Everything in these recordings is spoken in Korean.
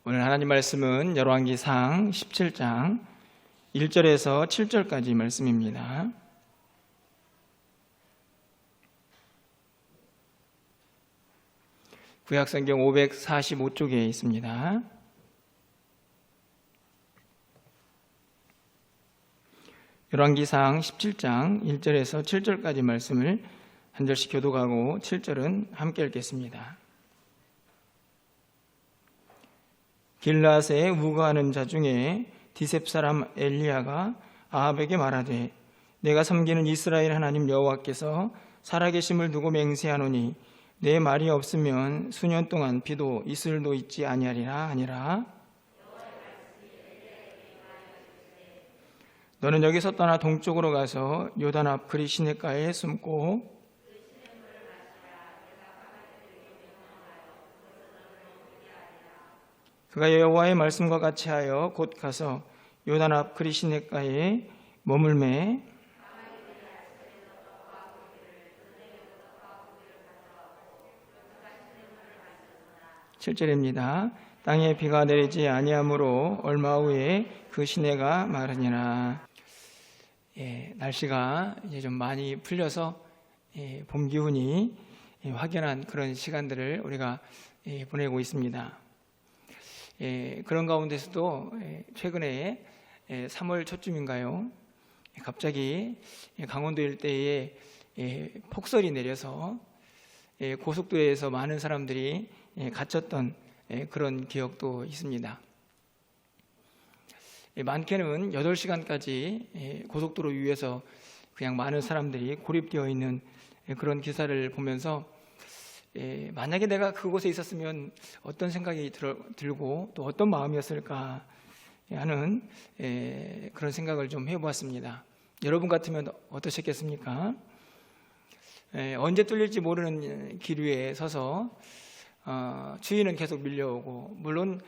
오늘 하나님 말씀은 열왕기상 17장 1절에서 7절까지 말씀입니다. 구약성경 545쪽에 있습니다. 열왕기상 17장 1절에서 7절까지 말씀을 한 절씩 교독하고 7절은 함께 읽겠습니다. 길라앗에 우거하는 자 중에 디셉 사람 엘리야가 아합에게 말하되 내가 섬기는 이스라엘 하나님 여호와께서 살아계심을 두고 맹세하노니 내 말이 없으면 수년 동안 비도 이슬도 있지 아니하리라 하니라. 너는 여기서 떠나 동쪽으로 가서 요단 앞 그리 시냇가에 숨고 그가 여호와의 말씀과 같이 하여 곧 가서 요단 앞 그리 시냇가에 머물매 7절입니다. 땅에 비가 내리지 아니하므로 얼마 후에 그 시내가 마르니라. 날씨가 이제 좀 많이 풀려서 봄 기운이 확연한 그런 시간들을 우리가 보내고 있습니다. 그런 가운데서도 최근에 3월 초쯤인가요? 갑자기 강원도 일대에 폭설이 내려서 고속도로에서 많은 사람들이 갇혔던 그런 기억도 있습니다. 많게는 8시간까지 고속도로 위에서 그냥 많은 사람들이 고립되어 있는 그런 기사를 보면서 만약에 내가 그곳에 있었으면 어떤 생각이 들고 또 어떤 마음이었을까 하는 그런 생각을 좀 해보았습니다. 여러분 같으면 어떠셨겠습니까? 언제 뚫릴지 모르는 길 위에 서서 추위는 계속 밀려오고, 물론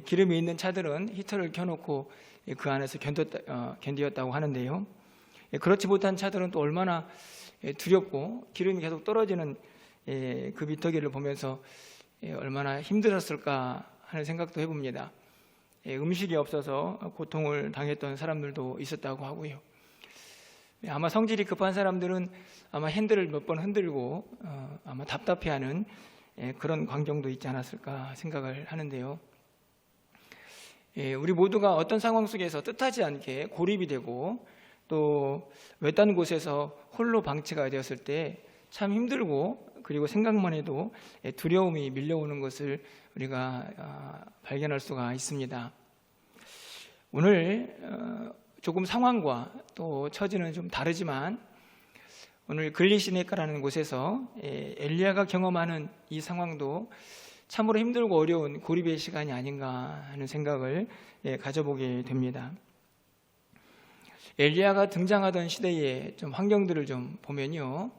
기름이 있는 차들은 히터를 켜놓고 그 안에서 견디었다고 하는데요, 그렇지 못한 차들은 또 얼마나 두렵고 기름이 계속 떨어지는 그 미터기를 보면서 얼마나 힘들었을까 하는 생각도 해봅니다. 음식이 없어서 고통을 당했던 사람들도 있었다고 하고요. 아마 성질이 급한 사람들은 아마 핸들을 몇 번 흔들고 아마 답답해하는 그런 광경도 있지 않았을까 생각을 하는데요. 우리 모두가 어떤 상황 속에서 뜻하지 않게 고립이 되고 또 외딴 곳에서 홀로 방치가 되었을 때 참 힘들고, 그리고 생각만 해도 두려움이 밀려오는 것을 우리가 발견할 수가 있습니다. 오늘 조금 상황과 또 처지는 좀 다르지만 오늘 글리시네카라는 곳에서 엘리야가 경험하는 이 상황도 참으로 힘들고 어려운 고립의 시간이 아닌가 하는 생각을 가져보게 됩니다. 엘리야가 등장하던 시대의 좀 환경들을 좀 보면요,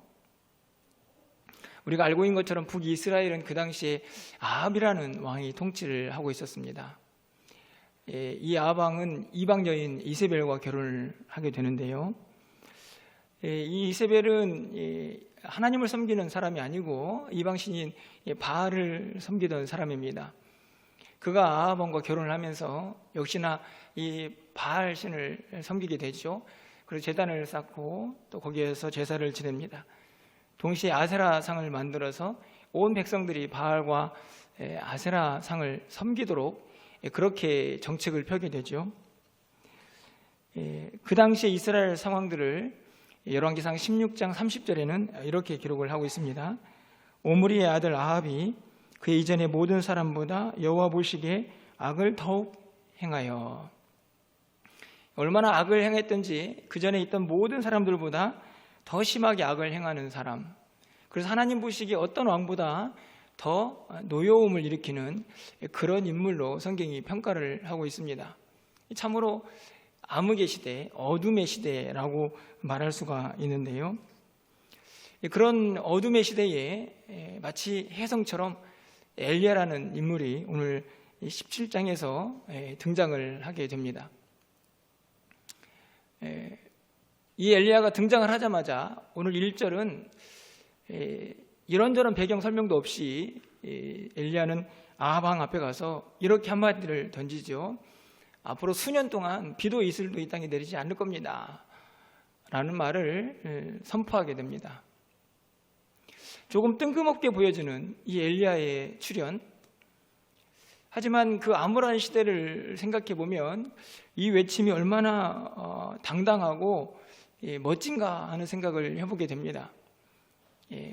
우리가 알고 있는 것처럼 북이스라엘은 그 당시에 아합이라는 왕이 통치를 하고 있었습니다. 이 아합 왕은 이방 여인 이세벨과 결혼을 하게 되는데요, 이 이세벨은 하나님을 섬기는 사람이 아니고 이방 신인 바알을 섬기던 사람입니다. 그가 아합 왕과 결혼을 하면서 역시나 이 바알 신을 섬기게 되죠. 그래서 제단을 쌓고 또 거기에서 제사를 지냅니다. 동시에 아세라 상을 만들어서 온 백성들이 바알과 아세라 상을 섬기도록 그렇게 정책을 펴게 되죠. 그 당시에 이스라엘 상황들을 열왕기상 16장 30절에는 이렇게 기록을 하고 있습니다. 오므리의 아들 아합이 그 이전의 모든 사람보다 여호와 보시기에 악을 더욱 행하여, 얼마나 악을 행했든지 그 전에 있던 모든 사람들보다 더 심하게 악을 행하는 사람, 그래서 하나님 보시기에 어떤 왕보다 더 노여움을 일으키는 그런 인물로 성경이 평가를 하고 있습니다. 참으로 암흑의 시대, 어둠의 시대라고 말할 수가 있는데요, 그런 어둠의 시대에 마치 혜성처럼 엘리야라는 인물이 오늘 17장에서 등장을 하게 됩니다. 이 엘리야가 등장을 하자마자 오늘 1절은 이런저런 배경 설명도 없이 엘리야는 아합 왕 앞에 가서 이렇게 한마디를 던지죠. 앞으로 수년 동안 비도 이슬도 이 땅에 내리지 않을 겁니다 라는 말을 선포하게 됩니다. 조금 뜬금없게 보여지는 이 엘리야의 출현, 하지만 그 암울한 시대를 생각해 보면 이 외침이 얼마나 당당하고 멋진가 하는 생각을 해보게 됩니다.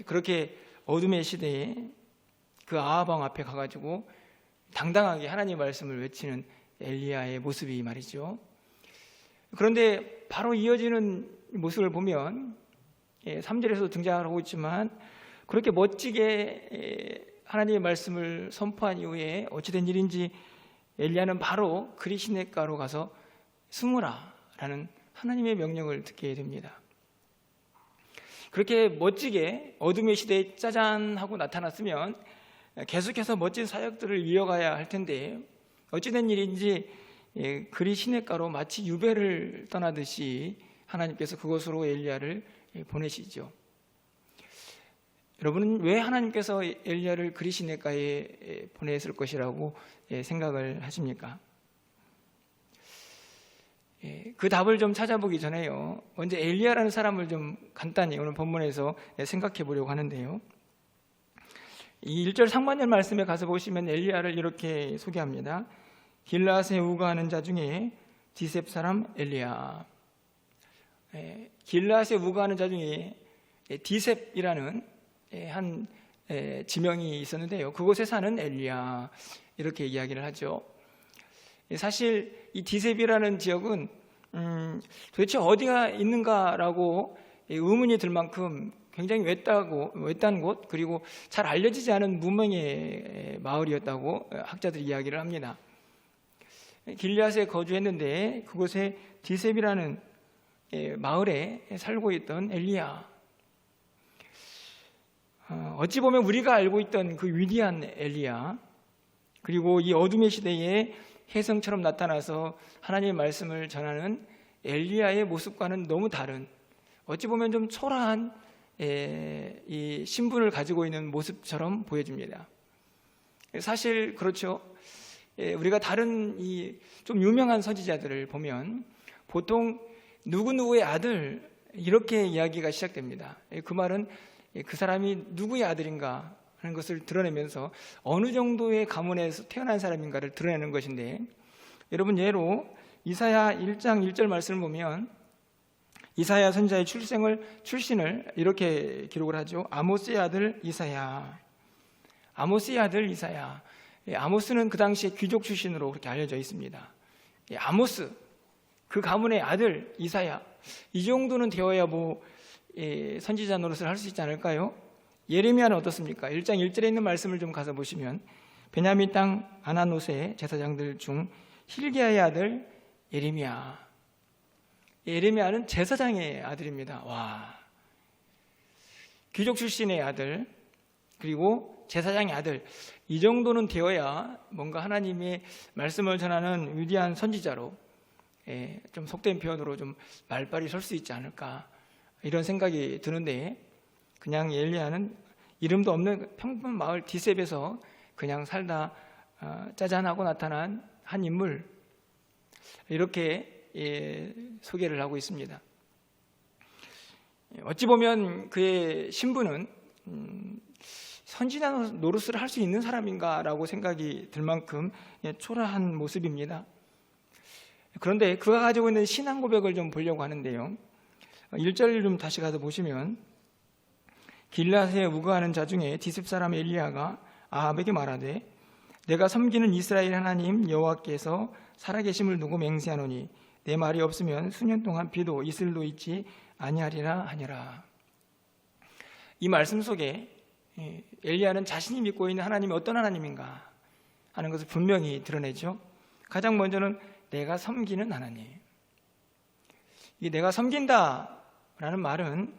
그렇게 어둠의 시대에 그 아합 왕 앞에 가가지고 당당하게 하나님의 말씀을 외치는 엘리야의 모습이 말이죠. 그런데 바로 이어지는 모습을 보면 3절에서 등장하고 있지만 그렇게 멋지게 하나님의 말씀을 선포한 이후에 어찌된 일인지 엘리야는 바로 그리 시냇가로 가서 숨으라 라는 하나님의 명령을 듣게 됩니다. 그렇게 멋지게 어둠의 시대에 짜잔 하고 나타났으면 계속해서 멋진 사역들을 이어가야 할 텐데 어찌된 일인지 그리 시냇가로 마치 유배를 떠나듯이 하나님께서 그곳으로 엘리야를 보내시죠. 여러분은 왜 하나님께서 엘리야를 그리 시냇가에 보냈을 것이라고 생각을 하십니까? 그 답을 좀 찾아보기 전에요, 먼저 엘리야라는 사람을 좀 간단히 오늘 본문에서 생각해 보려고 하는데요. 이 1절 상반절 말씀에 가서 보시면 엘리야를 이렇게 소개합니다. 길라앗에 우거하는 자 중에 디셉 사람 엘리야. 길라앗에 우거하는 자 중에 디셉이라는 한 지명이 있었는데요, 그곳에 사는 엘리야, 이렇게 이야기를 하죠. 사실 이 디셉이라는 지역은 도대체 어디가 있는가라고 의문이 들 만큼 굉장히 외딴 곳, 그리고 잘 알려지지 않은 무명의 마을이었다고 학자들이 이야기를 합니다. 길앗에 거주했는데 그곳에 디셉이라는 마을에 살고 있던 엘리야, 어찌 보면 우리가 알고 있던 그 위대한 엘리야, 그리고 이 어둠의 시대에 혜성처럼 나타나서 하나님의 말씀을 전하는 엘리야의 모습과는 너무 다른, 어찌 보면 좀 초라한 이 신분을 가지고 있는 모습처럼 보여집니다. 사실 그렇죠. 우리가 다른 이 좀 유명한 선지자들을 보면 보통 누구누구의 아들 이렇게 이야기가 시작됩니다. 그 말은 그 사람이 누구의 아들인가 하는 것을 드러내면서 어느 정도의 가문에서 태어난 사람인가를 드러내는 것인데, 여러분 예로 이사야 1장 1절 말씀을 보면 이사야 선지자의 출신을 이렇게 기록을 하죠. 아모스의 아들 이사야. 아모스의 아들 이사야. 아모스는 그 당시에 귀족 출신으로 그렇게 알려져 있습니다. 아모스, 그 가문의 아들 이사야, 이 정도는 되어야 선지자 노릇을 할 수 있지 않을까요? 예레미야는 어떻습니까? 1장 1절에 있는 말씀을 좀 가서 보시면 베냐민 땅 아나노스의 제사장들 중 힐기야의 아들 예레미야. 예레미야는 제사장의 아들입니다. 와, 귀족 출신의 아들, 그리고 제사장의 아들, 이 정도는 되어야 뭔가 하나님의 말씀을 전하는 위대한 선지자로, 좀 속된 표현으로 좀 말빨이 설 수 있지 않을까, 이런 생각이 드는데, 그냥 엘리야는 이름도 없는 평범한 마을 디셉에서 그냥 살다 짜잔하고 나타난 한 인물, 이렇게 소개를 하고 있습니다. 어찌 보면 그의 신분은 선지자 노릇을 할 수 있는 사람인가라고 생각이 들 만큼 초라한 모습입니다. 그런데 그가 가지고 있는 신앙 고백을 좀 보려고 하는데요, 1절 좀 다시 가서 보시면 길앗에 우거하는 자 중에 디셉 사람 엘리야가 아합에게 말하되 내가 섬기는 이스라엘 하나님 여호와께서 살아계심을 두고 맹세하노니 내 말이 없으면 수년 동안 비도 이슬도 있지 아니하리라 하니라. 이 말씀 속에 엘리야는 자신이 믿고 있는 하나님이 어떤 하나님인가 하는 것을 분명히 드러내죠. 가장 먼저는 내가 섬기는 하나님. 이 내가 섬긴다라는 말은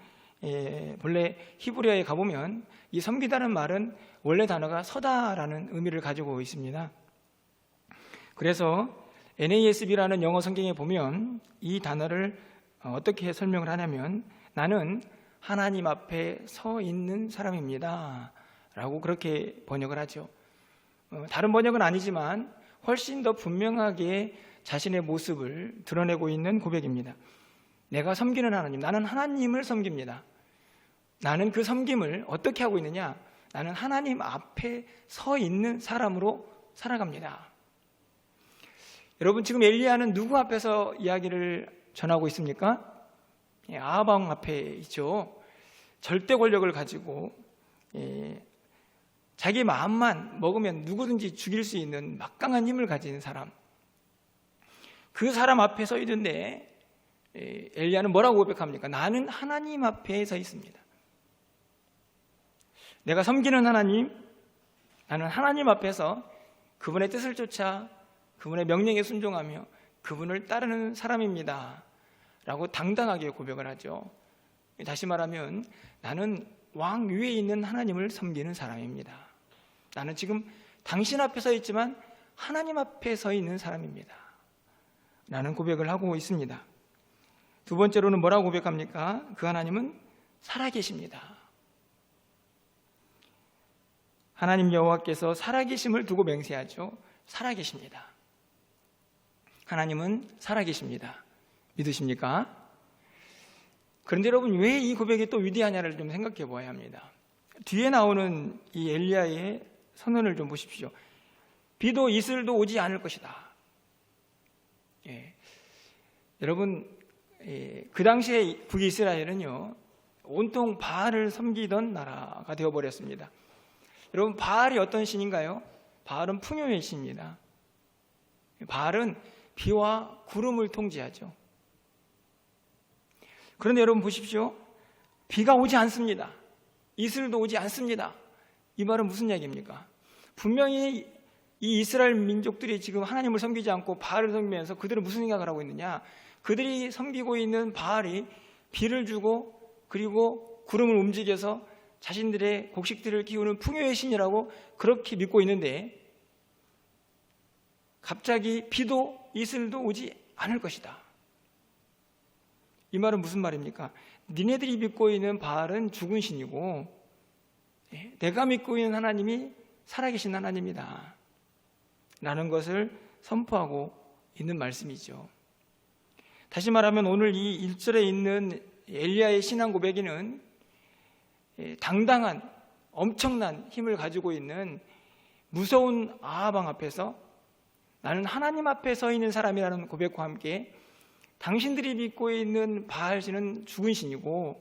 본래 히브리어에 가보면 이 섬기다는 말은 원래 단어가 서다라는 의미를 가지고 있습니다. 그래서 NASB라는 영어 성경에 보면 이 단어를 어떻게 설명을 하냐면 나는 하나님 앞에 서 있는 사람입니다 라고 그렇게 번역을 하죠. 다른 번역은 아니지만 훨씬 더 분명하게 자신의 모습을 드러내고 있는 고백입니다. 내가 섬기는 하나님, 나는 하나님을 섬깁니다. 나는 그 섬김을 어떻게 하고 있느냐? 나는 하나님 앞에 서 있는 사람으로 살아갑니다. 여러분, 지금 엘리야는 누구 앞에서 이야기를 전하고 있습니까? 아합 앞에 있죠. 절대 권력을 가지고 자기 마음만 먹으면 누구든지 죽일 수 있는 막강한 힘을 가진 사람, 그 사람 앞에 서 있는데 엘리야는 뭐라고 고백합니까? 나는 하나님 앞에 서 있습니다. 내가 섬기는 하나님, 나는 하나님 앞에서 그분의 뜻을 쫓아 그분의 명령에 순종하며 그분을 따르는 사람입니다 라고 당당하게 고백을 하죠. 다시 말하면 나는 왕 위에 있는 하나님을 섬기는 사람입니다. 나는 지금 당신 앞에 서 있지만 하나님 앞에 서 있는 사람입니다 라는 고백을 하고 있습니다. 두 번째로는 뭐라고 고백합니까? 그 하나님은 살아계십니다. 하나님 여호와께서 살아계심을 두고 맹세하죠. 살아계십니다. 하나님은 살아계십니다. 믿으십니까? 그런데 여러분, 왜 이 고백이 또 위대하냐를 좀 생각해 보아야 합니다. 뒤에 나오는 이 엘리야의 선언을 좀 보십시오. 비도 이슬도 오지 않을 것이다. 여러분, 그 당시에 북이스라엘은요, 온통 바알을 섬기던 나라가 되어버렸습니다. 여러분, 바알이 어떤 신인가요? 바알은 풍요의 신입니다. 바알은 비와 구름을 통제하죠. 그런데 여러분 보십시오. 비가 오지 않습니다. 이슬도 오지 않습니다. 이 말은 무슨 이야기입니까? 분명히 이 이스라엘 민족들이 지금 하나님을 섬기지 않고 바알을 섬기면서 그들은 무슨 생각을 하고 있느냐? 그들이 섬기고 있는 바알이 비를 주고 그리고 구름을 움직여서 자신들의 곡식들을 키우는 풍요의 신이라고 그렇게 믿고 있는데, 갑자기 비도 이슬도 오지 않을 것이다. 이 말은 무슨 말입니까? 니네들이 믿고 있는 바알은 죽은 신이고 내가 믿고 있는 하나님이 살아계신 하나님이다 라는 것을 선포하고 있는 말씀이죠. 다시 말하면 오늘 이 1절에 있는 엘리야의 신앙 고백에는 당당한 엄청난 힘을 가지고 있는 무서운 아합 왕 앞에서 나는 하나님 앞에 서 있는 사람이라는 고백과 함께 당신들이 믿고 있는 바알신은 죽은 신이고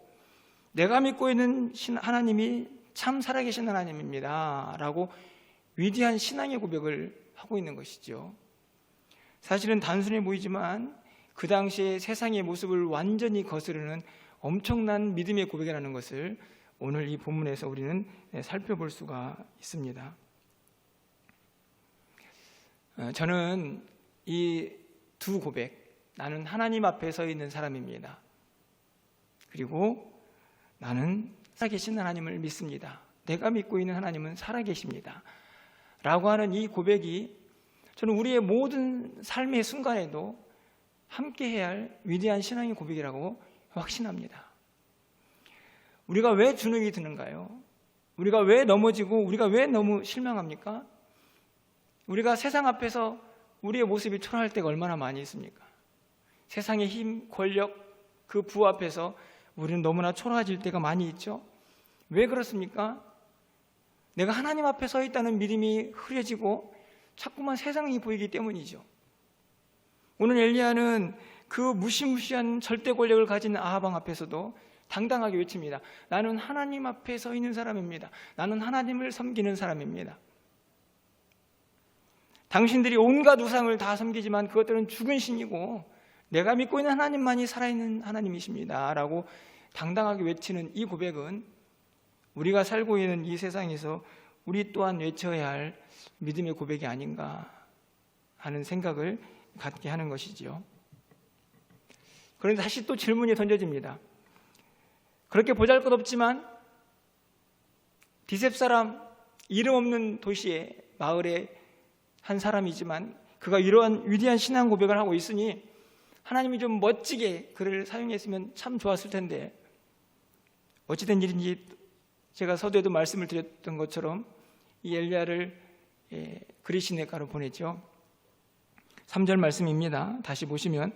내가 믿고 있는 하나님이 참 살아계신 하나님입니다 라고 위대한 신앙의 고백을 하고 있는 것이죠. 사실은 단순해 보이지만 그 당시에 세상의 모습을 완전히 거스르는 엄청난 믿음의 고백이라는 것을 오늘 이 본문에서 우리는 살펴볼 수가 있습니다. 저는 이 두 고백, 나는 하나님 앞에 서 있는 사람입니다. 그리고 나는 살아계신 하나님을 믿습니다. 내가 믿고 있는 하나님은 살아계십니다 라고 하는 이 고백이 저는 우리의 모든 삶의 순간에도 함께 해야 할 위대한 신앙의 고백이라고 확신합니다. 우리가 왜 주눅이 드는가요? 우리가 왜 넘어지고 우리가 왜 너무 실망합니까? 우리가 세상 앞에서 우리의 모습이 초라할 때가 얼마나 많이 있습니까? 세상의 힘, 권력, 그 부 앞에서 우리는 너무나 초라해질 때가 많이 있죠. 왜 그렇습니까? 내가 하나님 앞에 서 있다는 믿음이 흐려지고 자꾸만 세상이 보이기 때문이죠. 오늘 엘리야는 그 무시무시한 절대 권력을 가진 아합 왕 앞에서도 당당하게 외칩니다. 나는 하나님 앞에 서 있는 사람입니다. 나는 하나님을 섬기는 사람입니다. 당신들이 온갖 우상을 다 섬기지만 그것들은 죽은 신이고 내가 믿고 있는 하나님만이 살아있는 하나님이십니다 라고 당당하게 외치는 이 고백은 우리가 살고 있는 이 세상에서 우리 또한 외쳐야 할 믿음의 고백이 아닌가 하는 생각을 갖게 하는 것이지요. 그런데 다시 또 질문이 던져집니다. 그렇게 보잘것없지만 디셉 사람, 이름 없는 도시에 마을에 한 사람이지만 그가 이러한 위대한 신앙 고백을 하고 있으니 하나님이 좀 멋지게 그를 사용했으면 참 좋았을 텐데, 어찌된 일인지 제가 서두에도 말씀을 드렸던 것처럼 이 엘리야를 그리시네가로 보냈죠. 3절 말씀입니다. 다시 보시면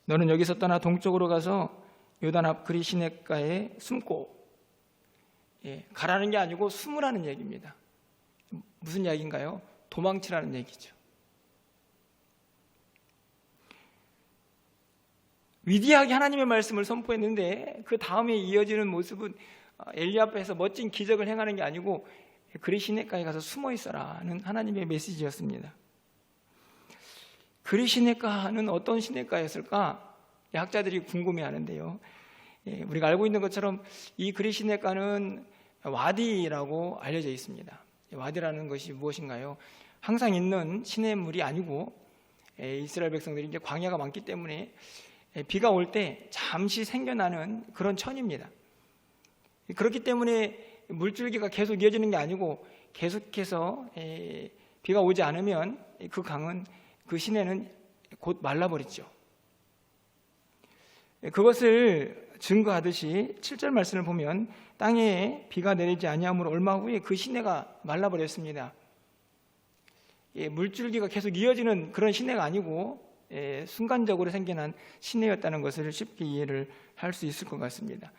너는 여기서 떠나 동쪽으로 가서 요단 앞 그리시네가에 숨고, 가라는 게 아니고 숨으라는 얘기입니다. 무슨 이야기인가요? 도망치라는 얘기죠. 위대하게 하나님의 말씀을 선포했는데 그 다음에 이어지는 모습은 엘리야 앞에서 멋진 기적을 행하는 게 아니고 그리시네가에 가서 숨어 있어라는 하나님의 메시지였습니다. 그리시네가는 어떤 시내가였을까? 학자들이 궁금해하는데요. 우리가 알고 있는 것처럼 이 그리시네가는 와디라고 알려져 있습니다. 와디라는 것이 무엇인가요? 항상 있는 시냇물이 아니고 이스라엘 백성들이 이제 광야가 많기 때문에 비가 올 때 잠시 생겨나는 그런 천입니다. 그렇기 때문에 물줄기가 계속 이어지는 게 아니고 계속해서 비가 오지 않으면 그 강은, 그 시내는 곧 말라버리죠. 그것을 증거하듯이 7절 말씀을 보면 땅에 비가 내리지 아니함으로 얼마 후에 그 시내가 말라버렸습니다. 물줄기가 계속 이어지는 그런 시내가 아니고 순간적으로 생겨난 시내였다는 것을 쉽게 이해를 할 수 있을 것 같습니다.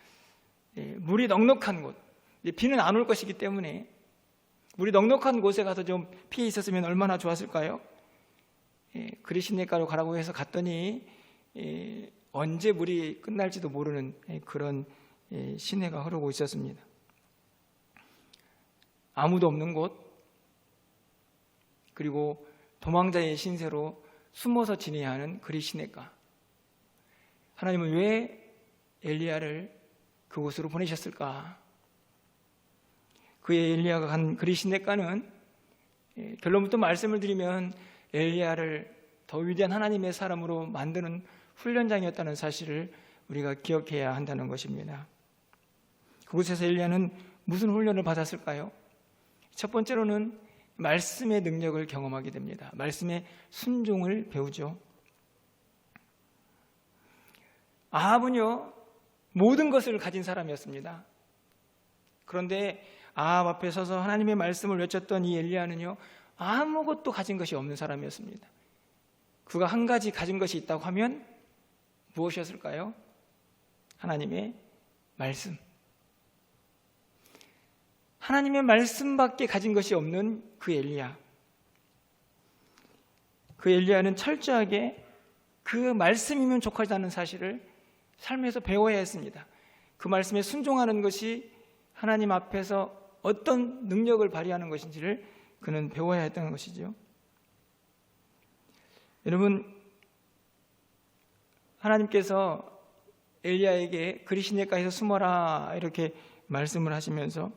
물이 넉넉한 곳, 비는 안 올 것이기 때문에 물이 넉넉한 곳에 가서 좀 피해 있었으면 얼마나 좋았을까요? 그리시네가로 가라고 해서 갔더니 언제 물이 끝날지도 모르는 그런 시내가 흐르고 있었습니다. 아무도 없는 곳, 그리고 도망자의 신세로 숨어서 지내야 하는 그리시네가. 하나님은 왜 엘리야를 그곳으로 보내셨을까? 그의 엘리야가 간 그리시네가는 결론부터 말씀을 드리면 엘리야를 더 위대한 하나님의 사람으로 만드는 훈련장이었다는 사실을 우리가 기억해야 한다는 것입니다. 그곳에서 엘리야는 무슨 훈련을 받았을까요? 첫 번째로는 말씀의 능력을 경험하게 됩니다. 말씀의 순종을 배우죠. 아합은요, 모든 것을 가진 사람이었습니다. 그런데 아합 앞에 서서 하나님의 말씀을 외쳤던 이 엘리야는요, 아무것도 가진 것이 없는 사람이었습니다. 그가 한 가지 가진 것이 있다고 하면 무엇이었을까요? 하나님의 말씀. 하나님의 말씀밖에 가진 것이 없는 그 엘리야. 그 엘리야는 철저하게 그 말씀이면 족하다는 사실을 삶에서 배워야 했습니다. 그 말씀에 순종하는 것이 하나님 앞에서 어떤 능력을 발휘하는 것인지를 그는 배워야 했다는 것이죠. 여러분, 하나님께서 엘리야에게 그리시네가에서 숨어라 이렇게 말씀을 하시면서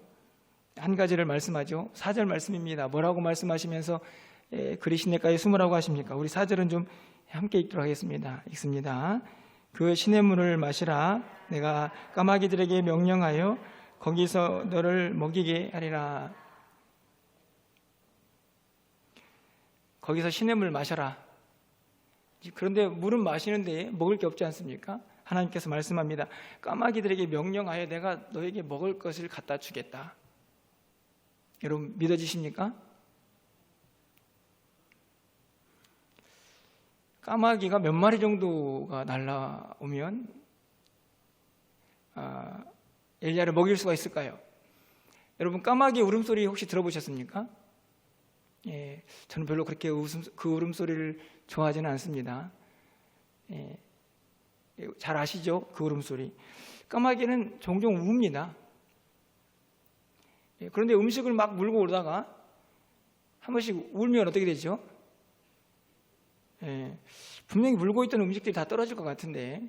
한 가지를 말씀하죠. 4절 말씀입니다. 뭐라고 말씀하시면서 그리시네가에 숨으라고 하십니까? 우리 4절은 좀 함께 읽도록 하겠습니다. 읽습니다. 그 시냇물을 마시라. 내가 까마귀들에게 명령하여 거기서 너를 먹이게 하리라. 거기서 시냇물 마셔라. 그런데 물은 마시는데 먹을 게 없지 않습니까? 하나님께서 말씀합니다. 까마귀들에게 명령하여 내가 너에게 먹을 것을 갖다 주겠다. 여러분 믿어지십니까? 까마귀가 몇 마리 정도가 날라오면 엘리야를 먹일 수가 있을까요? 여러분 까마귀 울음소리 혹시 들어보셨습니까? 저는 별로 그렇게 그 울음소리를 좋아하지는 않습니다. 잘 아시죠? 그 울음소리. 까마귀는 종종 웁니다. 그런데 음식을 막 물고 오다가 한 번씩 울면 어떻게 되죠? 분명히 물고 있던 음식들이 다 떨어질 것 같은데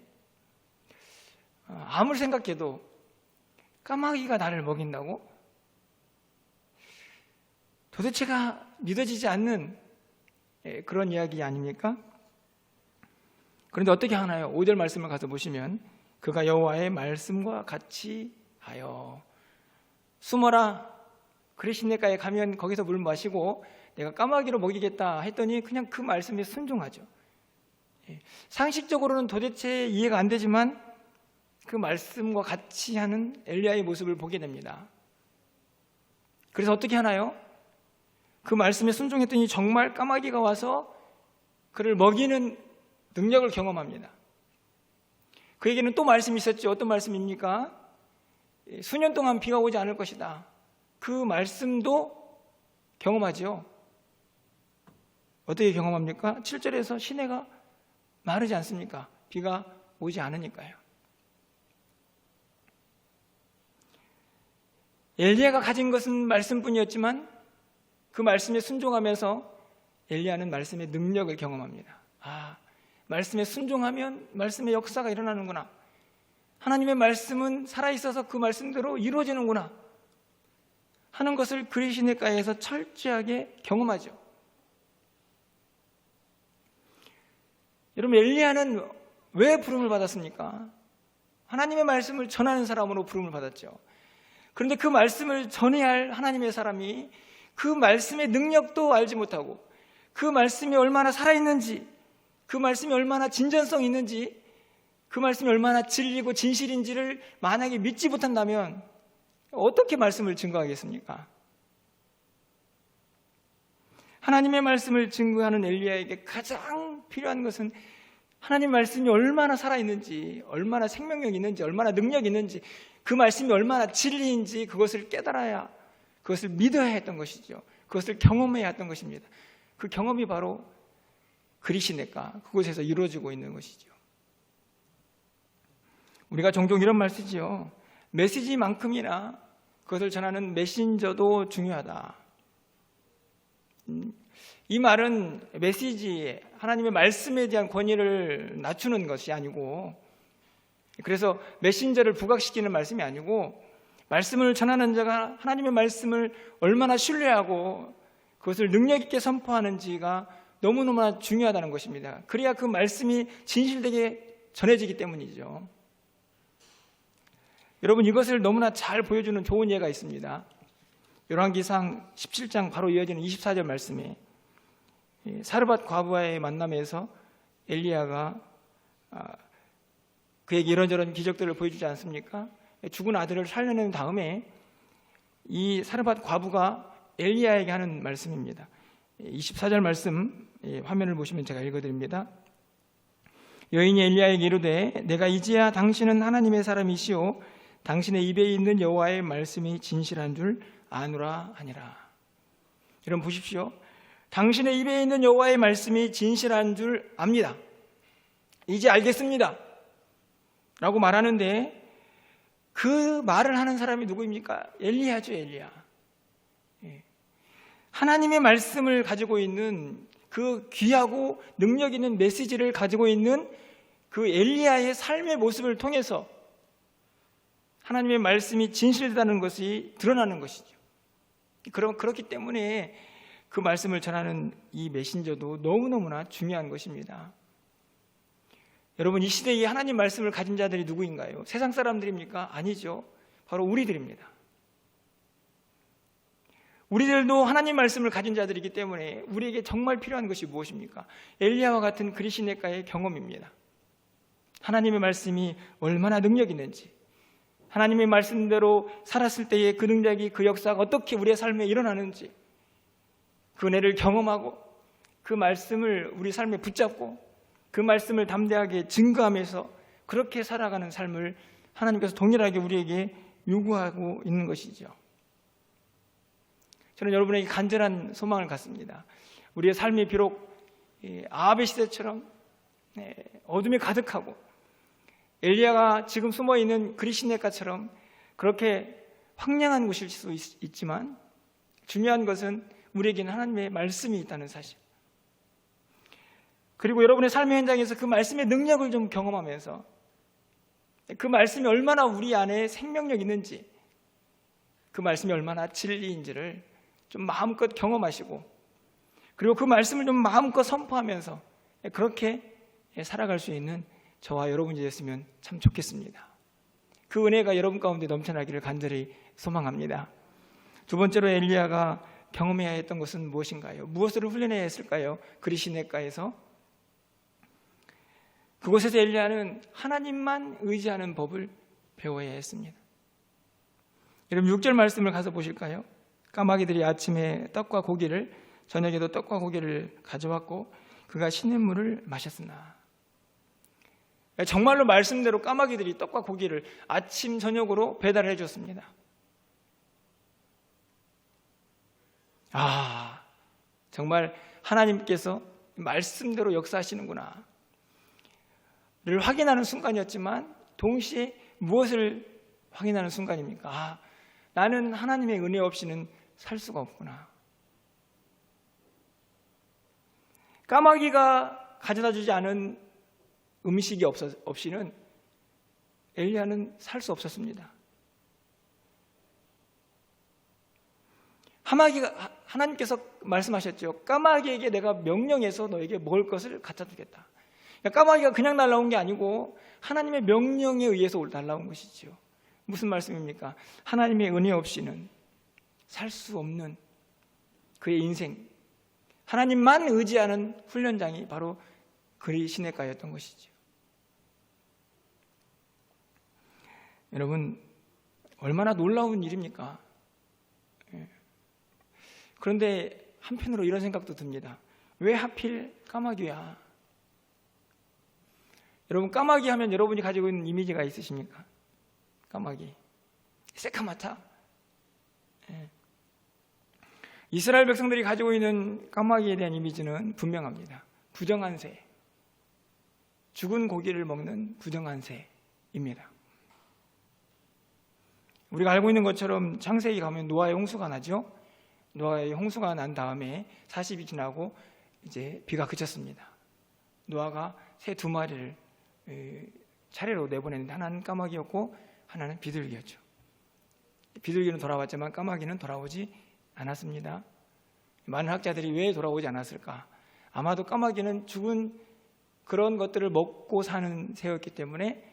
아무리 생각해도 까마귀가 나를 먹인다고? 도대체가 믿어지지 않는 그런 이야기 아닙니까? 그런데 어떻게 하나요? 5절 말씀을 가서 보시면 그가 여호와의 말씀과 같이 하여 숨어라. 그리시네가에 가면 거기서 물 마시고 내가 까마귀로 먹이겠다 했더니 그냥 그 말씀에 순종하죠. 상식적으로는 도대체 이해가 안 되지만 그 말씀과 같이 하는 엘리야의 모습을 보게 됩니다. 그래서 어떻게 하나요? 그 말씀에 순종했더니 정말 까마귀가 와서 그를 먹이는 능력을 경험합니다. 그에게는 또 말씀이 있었죠. 어떤 말씀입니까? 수년 동안 비가 오지 않을 것이다. 그 말씀도 경험하죠. 어떻게 경험합니까? 7절에서 시내가 마르지 않습니까? 비가 오지 않으니까요. 엘리야가 가진 것은 말씀뿐이었지만 그 말씀에 순종하면서 엘리야는 말씀의 능력을 경험합니다. 말씀에 순종하면 말씀의 역사가 일어나는구나. 하나님의 말씀은 살아있어서 그 말씀대로 이루어지는구나 하는 것을 그리시네가에서 철저하게 경험하죠. 여러분, 엘리야는 왜 부름을 받았습니까? 하나님의 말씀을 전하는 사람으로 부름을 받았죠. 그런데 그 말씀을 전해야 할 하나님의 사람이 그 말씀의 능력도 알지 못하고 그 말씀이 얼마나 살아있는지, 그 말씀이 얼마나 진전성이 있는지, 그 말씀이 얼마나 진리고 진실인지를 만약에 믿지 못한다면 어떻게 말씀을 증거하겠습니까? 하나님의 말씀을 증거하는 엘리야에게 가장 필요한 것은 하나님 말씀이 얼마나 살아있는지, 얼마나 생명력이 있는지, 얼마나 능력이 있는지, 그 말씀이 얼마나 진리인지 그것을 깨달아야, 그것을 믿어야 했던 것이죠. 그것을 경험해야 했던 것입니다. 그 경험이 바로 그리시네가, 그곳에서 이루어지고 있는 것이죠. 우리가 종종 이런 말 쓰지요. 메시지만큼이나 그것을 전하는 메신저도 중요하다. 이 말은 메시지, 하나님의 말씀에 대한 권위를 낮추는 것이 아니고, 그래서 메신저를 부각시키는 말씀이 아니고, 말씀을 전하는 자가 하나님의 말씀을 얼마나 신뢰하고 그것을 능력 있게 선포하는지가 너무너무나 중요하다는 것입니다. 그래야 그 말씀이 진실되게 전해지기 때문이죠. 여러분, 이것을 너무나 잘 보여주는 좋은 예가 있습니다. 열왕기상 17장 바로 이어지는 24절 말씀에 사르밧 과부와의 만남에서 엘리야가 그에게 이런저런 기적들을 보여주지 않습니까? 죽은 아들을 살려낸 다음에 이 사르밧 과부가 엘리야에게 하는 말씀입니다. 24절 말씀 화면을 보시면 제가 읽어드립니다. 여인이 엘리야에게 이르되 내가 이제야 당신은 하나님의 사람이시오 당신의 입에 있는 여호와의 말씀이 진실한 줄 아노라 하니라. 여러분 보십시오. 당신의 입에 있는 여호와의 말씀이 진실한 줄 압니다. 이제 알겠습니다 라고 말하는데 그 말을 하는 사람이 누구입니까? 엘리야죠. 엘리야. 하나님의 말씀을 가지고 있는 그 귀하고 능력 있는 메시지를 가지고 있는 그 엘리야의 삶의 모습을 통해서 하나님의 말씀이 진실되다는 것이 드러나는 것이죠. 그렇기 때문에 그 말씀을 전하는 이 메신저도 너무너무나 중요한 것입니다. 여러분, 이 시대에 하나님 말씀을 가진 자들이 누구인가요? 세상 사람들입니까? 아니죠. 바로 우리들입니다. 우리들도 하나님 말씀을 가진 자들이기 때문에 우리에게 정말 필요한 것이 무엇입니까? 엘리야와 같은 그리시네가의 경험입니다. 하나님의 말씀이 얼마나 능력 있는지, 하나님의 말씀대로 살았을 때의 그 능력이, 그 역사가 어떻게 우리의 삶에 일어나는지 그 은혜를 경험하고 그 말씀을 우리 삶에 붙잡고 그 말씀을 담대하게 증거하면서 그렇게 살아가는 삶을 하나님께서 동일하게 우리에게 요구하고 있는 것이죠. 저는 여러분에게 간절한 소망을 갖습니다. 우리의 삶이 비록 아합의 시대처럼 어둠이 가득하고 엘리야가 지금 숨어있는 그리시네가처럼 그렇게 황량한 곳일 수 있지만 중요한 것은 우리에게는 하나님의 말씀이 있다는 사실, 그리고 여러분의 삶의 현장에서 그 말씀의 능력을 좀 경험하면서 그 말씀이 얼마나 우리 안에 생명력 있는지, 그 말씀이 얼마나 진리인지를 좀 마음껏 경험하시고, 그리고 그 말씀을 좀 마음껏 선포하면서 그렇게 살아갈 수 있는 저와 여러분이 됐으면 참 좋겠습니다. 그 은혜가 여러분 가운데 넘쳐나기를 간절히 소망합니다. 두 번째로 엘리야가 경험해야 했던 것은 무엇인가요? 무엇을 훈련해야 했을까요? 그리시네가에서 그곳에서 엘리야는 하나님만 의지하는 법을 배워야 했습니다. 여러분 6절 말씀을 가서 보실까요? 까마귀들이 아침에 떡과 고기를, 저녁에도 떡과 고기를 가져왔고 그가 시냇물을 마셨으나. 정말로 말씀대로 까마귀들이 떡과 고기를 아침 저녁으로 배달해 줬습니다. 정말 하나님께서 말씀대로 역사하시는구나 를 확인하는 순간이었지만, 동시에 무엇을 확인하는 순간입니까? 나는 하나님의 은혜 없이는 살 수가 없구나. 까마귀가 가져다 주지 않은 음식이 없이는 엘리야는 살 수 없었습니다. 하나님께서 말씀하셨죠. 까마귀에게 내가 명령해서 너에게 먹을 것을 갖다 주겠다. 그러니까 까마귀가 그냥 날라온 게 아니고 하나님의 명령에 의해서 날라온 것이죠. 무슨 말씀입니까? 하나님의 은혜 없이는 살 수 없는 그의 인생, 하나님만 의지하는 훈련장이 바로 그리 시냇가였던 것이죠. 여러분, 얼마나 놀라운 일입니까? 그런데 한편으로 이런 생각도 듭니다. 왜 하필 까마귀야? 여러분, 까마귀 하면 여러분이 가지고 있는 이미지가 있으십니까? 까마귀, 새카맣다. 이스라엘 백성들이 가지고 있는 까마귀에 대한 이미지는 분명합니다. 부정한 새, 죽은 고기를 먹는 부정한 새입니다. 우리가 알고 있는 것처럼 창세기 가면 노아의 홍수가 나죠. 노아의 홍수가 난 다음에 40이 지나고 이제 비가 그쳤습니다. 노아가 새 2마리를 차례로 내보냈는데, 하나는 까마귀였고 하나는 비둘기였죠. 비둘기는 돌아왔지만 까마귀는 돌아오지 않았습니다. 많은 학자들이 왜 돌아오지 않았을까? 아마도 까마귀는 죽은 그런 것들을 먹고 사는 새였기 때문에,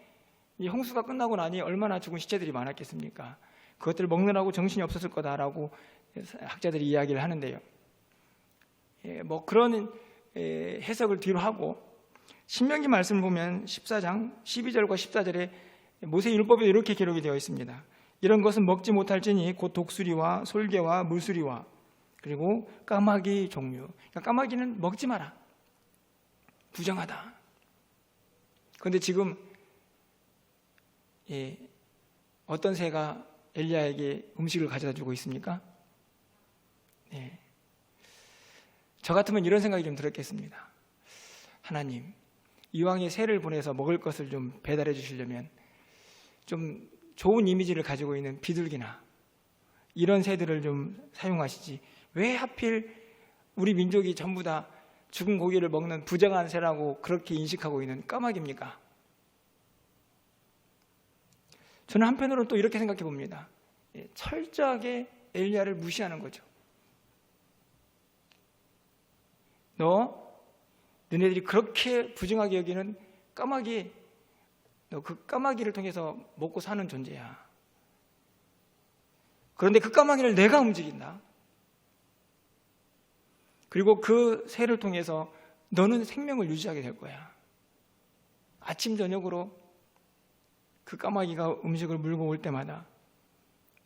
이 홍수가 끝나고 나니 얼마나 죽은 시체들이 많았겠습니까? 그것들을 먹느라고 정신이 없었을 거다라고 학자들이 이야기를 하는데요. 뭐 그런 해석을 뒤로 하고, 신명기 말씀을 보면 14장 12절과 14절에 모세의 율법에 이렇게 기록이 되어 있습니다. 이런 것은 먹지 못할지니 곧 독수리와 솔개와 물수리와 그리고 까마귀 종류. 그러니까 까마귀는 먹지 마라. 부정하다. 그런데 지금 어떤 새가 엘리야에게 음식을 가져다 주고 있습니까? 저 같으면 이런 생각이 좀 들었겠습니다. 하나님, 이왕에 새를 보내서 먹을 것을 좀 배달해 주시려면 좀 좋은 이미지를 가지고 있는 비둘기나 이런 새들을 좀 사용하시지, 왜 하필 우리 민족이 전부 다 죽은 고기를 먹는 부정한 새라고 그렇게 인식하고 있는 까마귀입니까? 저는 한편으로는 또 이렇게 생각해 봅니다. 철저하게 엘리야를 무시하는 거죠. 너네들이 그렇게 부정하게 여기는 까마귀, 너 그 까마귀를 통해서 먹고 사는 존재야. 그런데 그 까마귀를 내가 움직인다. 그리고 그 새를 통해서 너는 생명을 유지하게 될 거야. 아침 저녁으로 그 까마귀가 음식을 물고 올 때마다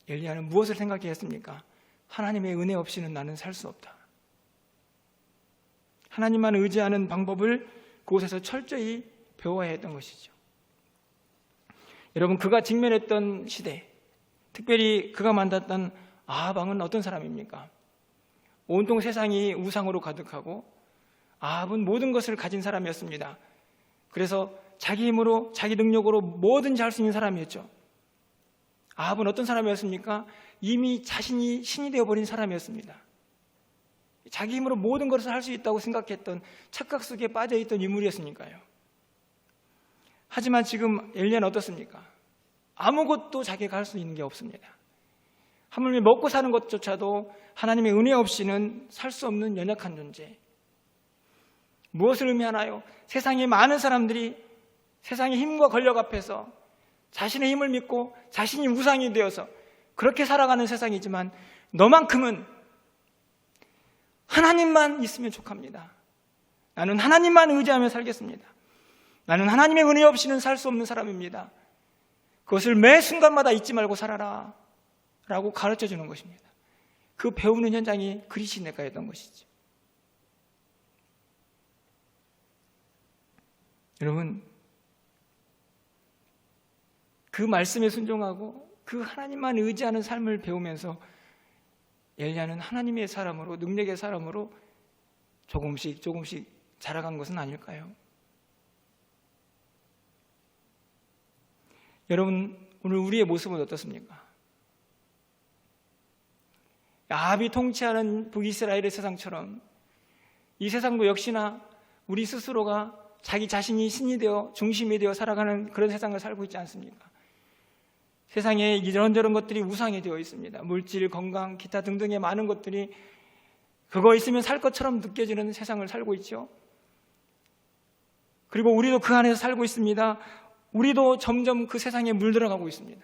엘리야는 무엇을 생각했습니까? 하나님의 은혜 없이는 나는 살 수 없다. 하나님만 의지하는 방법을 그곳에서 철저히 배워야 했던 것이죠. 여러분, 그가 직면했던 시대, 특별히 그가 만났던 아합 왕은 어떤 사람입니까? 온통 세상이 우상으로 가득하고 아합은 모든 것을 가진 사람이었습니다. 그래서 자기 힘으로, 자기 능력으로 뭐든지 할 수 있는 사람이었죠. 아합은 어떤 사람이었습니까? 이미 자신이 신이 되어버린 사람이었습니다. 자기 힘으로 모든 것을 할 수 있다고 생각했던 착각 속에 빠져있던 인물이었으니까요. 하지만 지금 엘리야는 어떻습니까? 아무것도 자기가 할 수 있는 게 없습니다. 하물며 먹고 사는 것조차도 하나님의 은혜 없이는 살 수 없는 연약한 존재. 무엇을 의미하나요? 세상에 많은 사람들이 세상의 힘과 권력 앞에서 자신의 힘을 믿고 자신이 우상이 되어서 그렇게 살아가는 세상이지만, 너만큼은 하나님만 있으면 족합니다. 나는 하나님만 의지하며 살겠습니다. 나는 하나님의 은혜 없이는 살 수 없는 사람입니다. 그것을 매 순간마다 잊지 말고 살아라 라고 가르쳐 주는 것입니다. 그 배우는 현장이 그리시네가였던 것이죠. 여러분, 그 말씀에 순종하고 그 하나님만 의지하는 삶을 배우면서 엘리야는 하나님의 사람으로, 능력의 사람으로 조금씩 자라간 것은 아닐까요? 여러분, 오늘 우리의 모습은 어떻습니까? 아합이 통치하는 북이스라엘의 세상처럼 이 세상도 역시나 우리 스스로가 자기 자신이 신이 되어 중심이 되어 살아가는 그런 세상을 살고 있지 않습니까? 세상에 이런저런 것들이 우상이 되어 있습니다. 물질, 건강, 기타 등등의 많은 것들이 그거 있으면 살 것처럼 느껴지는 세상을 살고 있죠. 그리고 우리도 그 안에서 살고 있습니다. 우리도 점점 그 세상에 물들어가고 있습니다.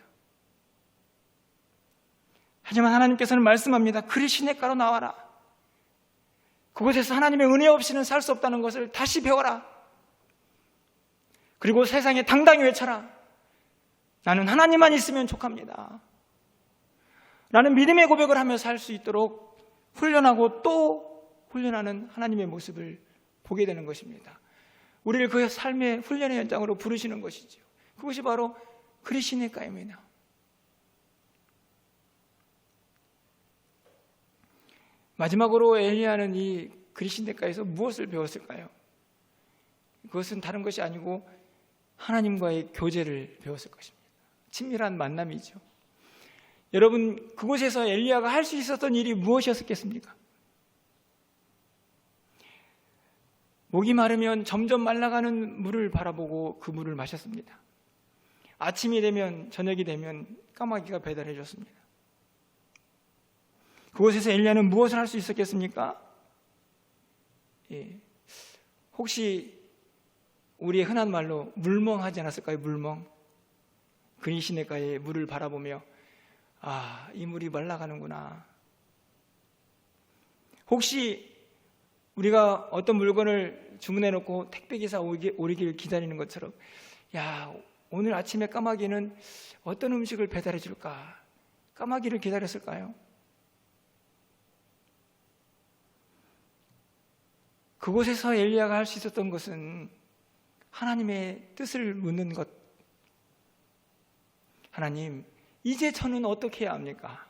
하지만 하나님께서는 말씀합니다. 그리 시냇가로 나와라. 그곳에서 하나님의 은혜 없이는 살 수 없다는 것을 다시 배워라. 그리고 세상에 당당히 외쳐라. 나는 하나님만 있으면 족합니다. 라는 믿음의 고백을 하며 살 수 있도록 훈련하고 또 훈련하는 하나님의 모습을 보게 되는 것입니다. 우리를 그 삶의 훈련의 현장으로 부르시는 것이죠. 그것이 바로 그리시네가입니다. 마지막으로 엘리야는 이 그리시네가에서 무엇을 배웠을까요? 그것은 다른 것이 아니고 하나님과의 교제를 배웠을 것입니다. 친밀한 만남이죠. 여러분, 그곳에서 엘리야가 할 수 있었던 일이 무엇이었겠습니까? 목이 마르면 점점 말라가는 물을 바라보고 그 물을 마셨습니다. 아침이 되면, 저녁이 되면 까마귀가 배달해 줬습니다. 그곳에서 엘리야는 무엇을 할 수 있었겠습니까? 혹시 우리의 흔한 말로 물멍하지 않았을까요? 물멍. 그리시네가의 물을 바라보며 이 물이 말라가는구나. 혹시 우리가 어떤 물건을 주문해 놓고 택배기사 오리길 기다리는 것처럼 오늘 아침에 까마귀는 어떤 음식을 배달해 줄까? 까마귀를 기다렸을까요? 그곳에서 엘리야가 할 수 있었던 것은 하나님의 뜻을 묻는 것. 하나님, 이제 저는 어떻게 해야 합니까?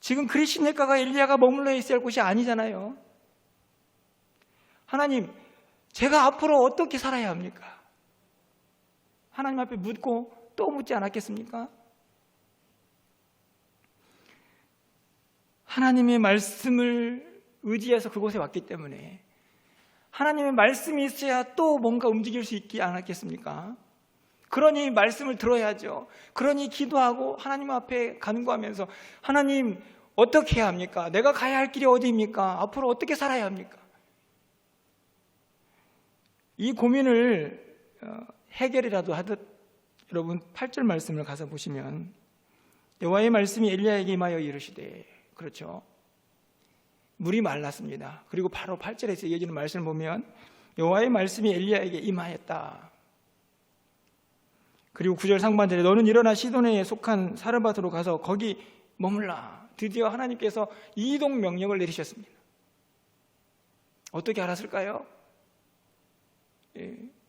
지금 그리시네가가 엘리야가 머물러 있어야 할 곳이 아니잖아요. 하나님, 제가 앞으로 어떻게 살아야 합니까? 하나님 앞에 묻고 또 묻지 않았겠습니까? 하나님의 말씀을 의지해서 그곳에 왔기 때문에 하나님의 말씀이 있어야 또 뭔가 움직일 수 있지 않았겠습니까? 그러니 말씀을 들어야죠. 그러니 기도하고 하나님 앞에 간구하면서 하나님, 어떻게 해야 합니까? 내가 가야 할 길이 어디입니까? 앞으로 어떻게 살아야 합니까? 이 고민을 해결이라도 하듯 여러분 8절 말씀을 가서 보시면 여호와의 말씀이 엘리야에게 임하여 이르시되, 그렇죠, 물이 말랐습니다. 그리고 바로 8절에서 이어지는 말씀을 보면 여호와의 말씀이 엘리야에게 임하였다. 그리고 9절 상반절에 너는 일어나 시돈에 속한 사르밧으로 가서 거기 머물라. 드디어 하나님께서 이동 명령을 내리셨습니다. 어떻게 알았을까요?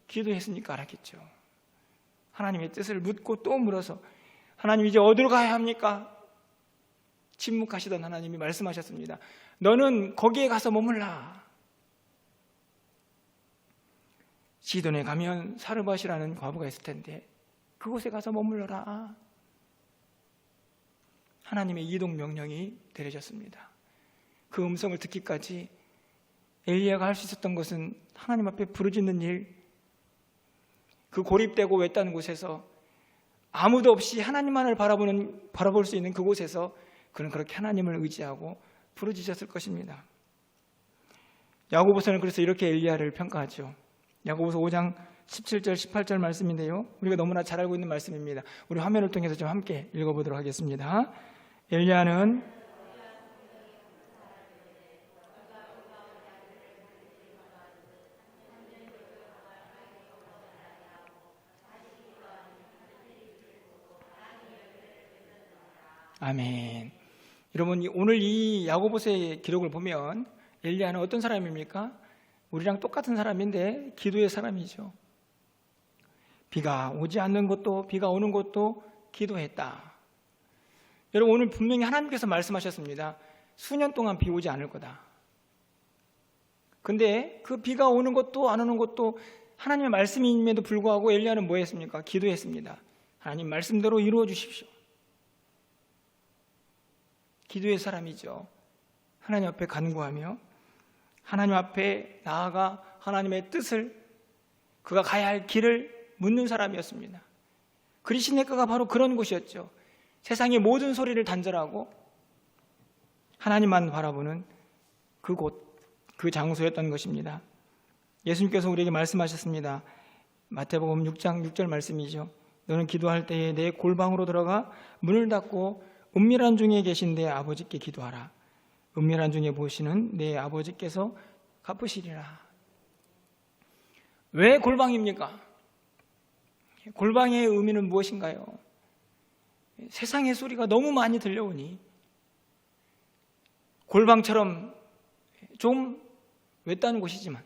기도했으니까 알았겠죠. 하나님의 뜻을 묻고 또 물어서 하나님, 이제 어디로 가야 합니까? 침묵하시던 하나님이 말씀하셨습니다. 너는 거기에 가서 머물라. 시돈에 가면 사르밧이라는 과부가 있을 텐데 그곳에 가서 머물러라. 하나님의 이동 명령이 내려졌습니다. 그 음성을 듣기까지 엘리야가 할 수 있었던 것은 하나님 앞에 부르짖는 일, 그 고립되고 외딴 곳에서 아무도 없이 하나님만을 바라볼 수 있는 그곳에서 그는 그렇게 하나님을 의지하고 부르짖었을 것입니다. 야고보서는 그래서 이렇게 엘리야를 평가하죠. 야고보서 5장 17절 18절 말씀인데요, 우리가 너무나 잘 알고 있는 말씀입니다. 우리 화면을 통해서 좀 함께 읽어보도록 하겠습니다. 엘리야는 아멘. 여러분, 오늘 이 야고보서의 기록을 보면 엘리야는 어떤 사람입니까? 우리랑 똑같은 사람인데 기도의 사람이죠. 비가 오지 않는 것도 비가 오는 것도 기도했다. 여러분, 오늘 분명히 하나님께서 말씀하셨습니다. 수년 동안 비 오지 않을 거다. 근데 그 비가 오는 것도 안 오는 것도 하나님의 말씀임에도 불구하고 엘리야는 뭐 했습니까? 기도했습니다. 하나님 말씀대로 이루어 주십시오. 기도의 사람이죠. 하나님 앞에 간구하며 하나님 앞에 나아가 하나님의 뜻을, 그가 가야 할 길을 묻는 사람이었습니다. 그리시네가가 바로 그런 곳이었죠. 세상의 모든 소리를 단절하고 하나님만 바라보는 그곳, 그 장소였던 것입니다. 예수님께서 우리에게 말씀하셨습니다. 마태복음 6장 6절 말씀이죠. 너는 기도할 때에 내 골방으로 들어가 문을 닫고 은밀한 중에 계신 내 아버지께 기도하라. 은밀한 중에 보시는 내 아버지께서 갚으시리라. 왜 골방입니까? 골방의 의미는 무엇인가요? 세상의 소리가 너무 많이 들려오니 골방처럼 좀 외딴 곳이지만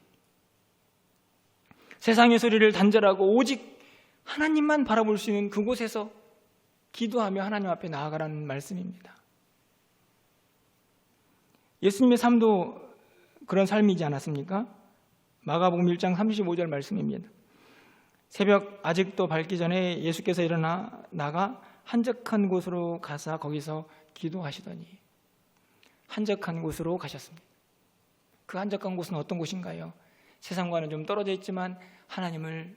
세상의 소리를 단절하고 오직 하나님만 바라볼 수 있는 그곳에서 기도하며 하나님 앞에 나아가라는 말씀입니다. 예수님의 삶도 그런 삶이지 않았습니까? 마가복음 1장 35절 말씀입니다. 새벽 아직도 밝기 전에 예수께서 일어나 나가 한적한 곳으로 가사 거기서 기도하시더니 한적한 곳으로 가셨습니다. 그 한적한 곳은 어떤 곳인가요? 세상과는 좀 떨어져 있지만 하나님을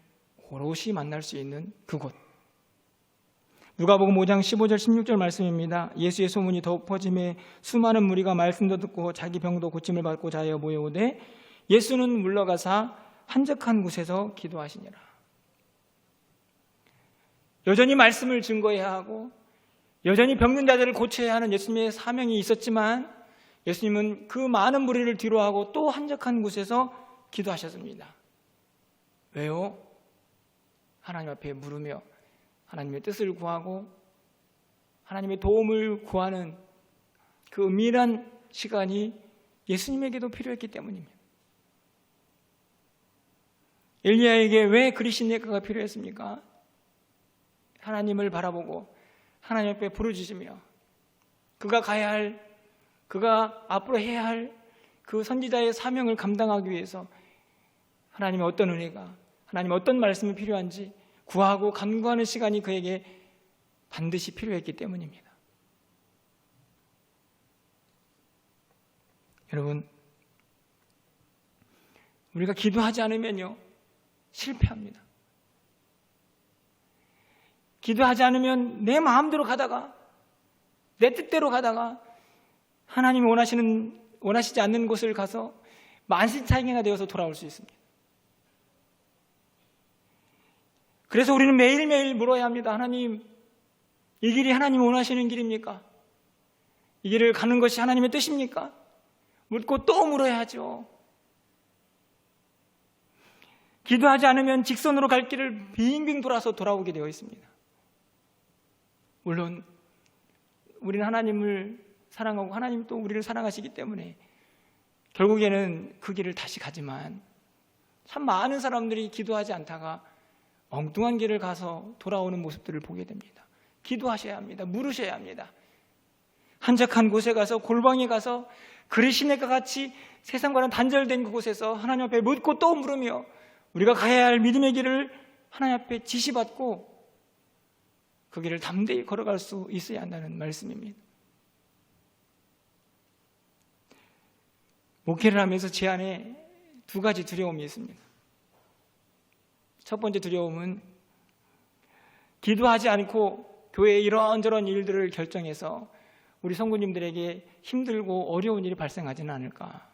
오롯이 만날 수 있는 그곳. 누가복음 5장 15절 16절 말씀입니다. 예수의 소문이 더욱 퍼짐에 수많은 무리가 말씀도 듣고 자기 병도 고침을 받고자 하여 모여오되 예수는 물러가사 한적한 곳에서 기도하시니라. 여전히 말씀을 증거해야 하고 여전히 병든 자들을 고쳐야 하는 예수님의 사명이 있었지만 예수님은 그 많은 무리를 뒤로하고 또 한적한 곳에서 기도하셨습니다. 왜요? 하나님 앞에 물으며 하나님의 뜻을 구하고 하나님의 도움을 구하는 그 은밀한 시간이 예수님에게도 필요했기 때문입니다. 엘리야에게 왜 그리시네가가 필요했습니까? 하나님을 바라보고 하나님 앞에 부르짖으며 그가 가야 할, 그가 앞으로 해야 할 그 선지자의 사명을 감당하기 위해서 하나님의 어떤 은혜가, 하나님의 어떤 말씀이 필요한지 구하고 간구하는 시간이 그에게 반드시 필요했기 때문입니다. 여러분, 우리가 기도하지 않으면요 실패합니다. 기도하지 않으면 내 마음대로 가다가 내 뜻대로 가다가 하나님이 원하시지 않는 곳을 가서 만신창이가 되어서 돌아올 수 있습니다. 그래서 우리는 매일매일 물어야 합니다. 하나님, 이 길이 하나님 원하시는 길입니까? 이 길을 가는 것이 하나님의 뜻입니까? 묻고 또 물어야 하죠. 기도하지 않으면 직선으로 갈 길을 빙빙 돌아서 돌아오게 되어 있습니다. 물론 우리는 하나님을 사랑하고 하나님 또 우리를 사랑하시기 때문에 결국에는 그 길을 다시 가지만 참 많은 사람들이 기도하지 않다가 엉뚱한 길을 가서 돌아오는 모습들을 보게 됩니다. 기도하셔야 합니다. 물으셔야 합니다. 한적한 곳에 가서 골방에 가서 그리시네가 같이 세상과는 단절된 그곳에서 하나님 앞에 묻고 또 물으며 우리가 가야 할 믿음의 길을 하나님 앞에 지시받고 그 길을 담대히 걸어갈 수 있어야 한다는 말씀입니다. 목회를 하면서 제 안에 두 가지 두려움이 있습니다. 첫 번째 두려움은 기도하지 않고 교회에 이런저런 일들을 결정해서 우리 성도님들에게 힘들고 어려운 일이 발생하지는 않을까,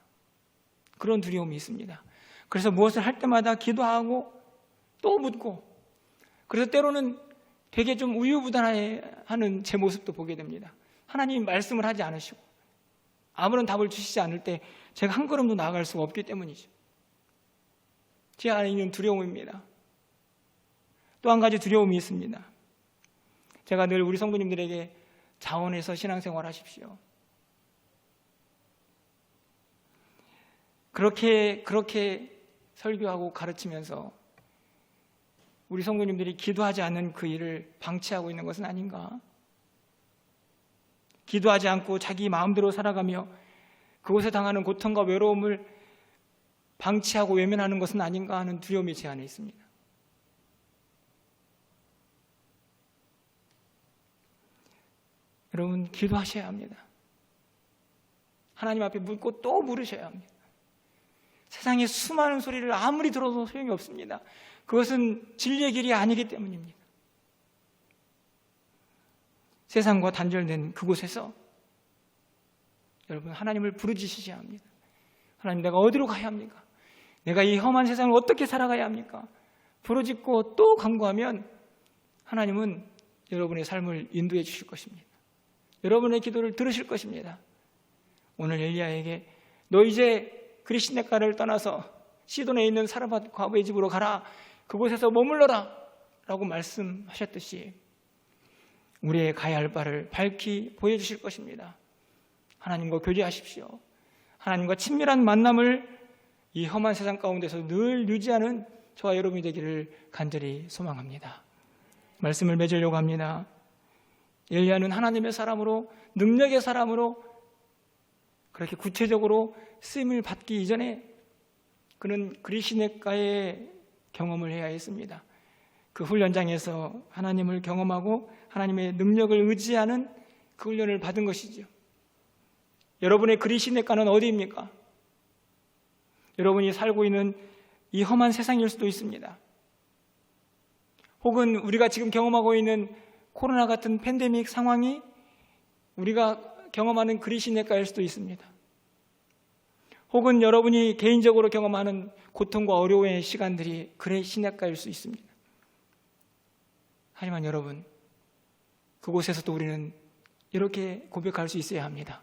그런 두려움이 있습니다. 그래서 무엇을 할 때마다 기도하고 또 묻고, 그래서 때로는 되게 좀 우유부단해하는 제 모습도 보게 됩니다. 하나님이 말씀을 하지 않으시고 아무런 답을 주시지 않을 때 제가 한 걸음도 나아갈 수가 없기 때문이죠. 제 안에 있는 두려움입니다. 또 한 가지 두려움이 있습니다. 제가 늘 우리 성도님들에게 자원해서 신앙생활 하십시오. 그렇게 설교하고 가르치면서 우리 성도님들이 기도하지 않는 그 일을 방치하고 있는 것은 아닌가? 기도하지 않고 자기 마음대로 살아가며 그곳에 당하는 고통과 외로움을 방치하고 외면하는 것은 아닌가 하는 두려움이 제 안에 있습니다. 여러분, 기도하셔야 합니다. 하나님 앞에 묻고 또 물으셔야 합니다. 세상의 수많은 소리를 아무리 들어도 소용이 없습니다. 그것은 진리의 길이 아니기 때문입니다. 세상과 단절된 그곳에서 여러분, 하나님을 부르짖으셔야 합니다. 하나님, 내가 어디로 가야 합니까? 내가 이 험한 세상을 어떻게 살아가야 합니까? 부르짖고 또 간구하면 하나님은 여러분의 삶을 인도해 주실 것입니다. 여러분의 기도를 들으실 것입니다. 오늘 엘리야에게 너 이제 그리시네가를 떠나서 시돈에 있는 사르밧 과부의 집으로 가라, 그곳에서 머물러라 라고 말씀하셨듯이 우리의 가야 할 바를 밝히 보여주실 것입니다. 하나님과 교제하십시오. 하나님과 친밀한 만남을 이 험한 세상 가운데서 늘 유지하는 저와 여러분이 되기를 간절히 소망합니다. 말씀을 맺으려고 합니다. 엘리야는 하나님의 사람으로, 능력의 사람으로 그렇게 구체적으로 쓰임을 받기 이전에 그는 그리시네가의 경험을 해야 했습니다. 그 훈련장에서 하나님을 경험하고 하나님의 능력을 의지하는 그 훈련을 받은 것이죠. 여러분의 그리시네가는 어디입니까? 여러분이 살고 있는 이 험한 세상일 수도 있습니다. 혹은 우리가 지금 경험하고 있는 코로나 같은 팬데믹 상황이 우리가 경험하는 그리시네가일 수도 있습니다. 혹은 여러분이 개인적으로 경험하는 고통과 어려움의 시간들이 그리시네가일 수 있습니다. 하지만 여러분, 그곳에서도 우리는 이렇게 고백할 수 있어야 합니다.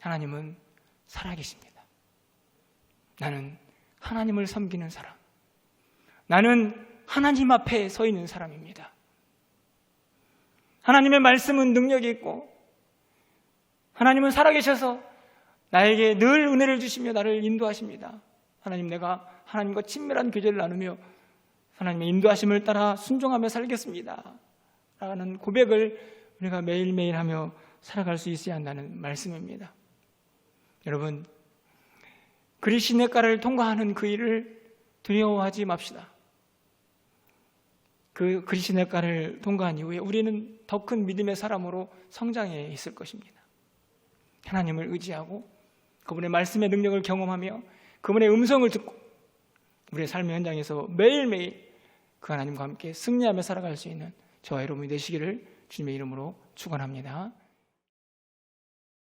하나님은 살아계십니다. 나는 하나님을 섬기는 사람, 나는 하나님 앞에 서 있는 사람입니다. 하나님의 말씀은 능력이 있고 하나님은 살아계셔서 나에게 늘 은혜를 주시며 나를 인도하십니다. 하나님, 내가 하나님과 친밀한 교제를 나누며 하나님의 인도하심을 따라 순종하며 살겠습니다 라는 고백을 우리가 매일매일 하며 살아갈 수 있어야 한다는 말씀입니다. 여러분, 그리시네가를 통과하는 그 일을 두려워하지 맙시다. 그 그리시네가를 통과한 이후에 우리는 더 큰 믿음의 사람으로 성장해 있을 것입니다. 하나님을 의지하고 그분의 말씀의 능력을 경험하며 그분의 음성을 듣고 우리의 삶의 현장에서 매일매일 그 하나님과 함께 승리하며 살아갈 수 있는 저와 여러분이 되시기를 주님의 이름으로 축원합니다.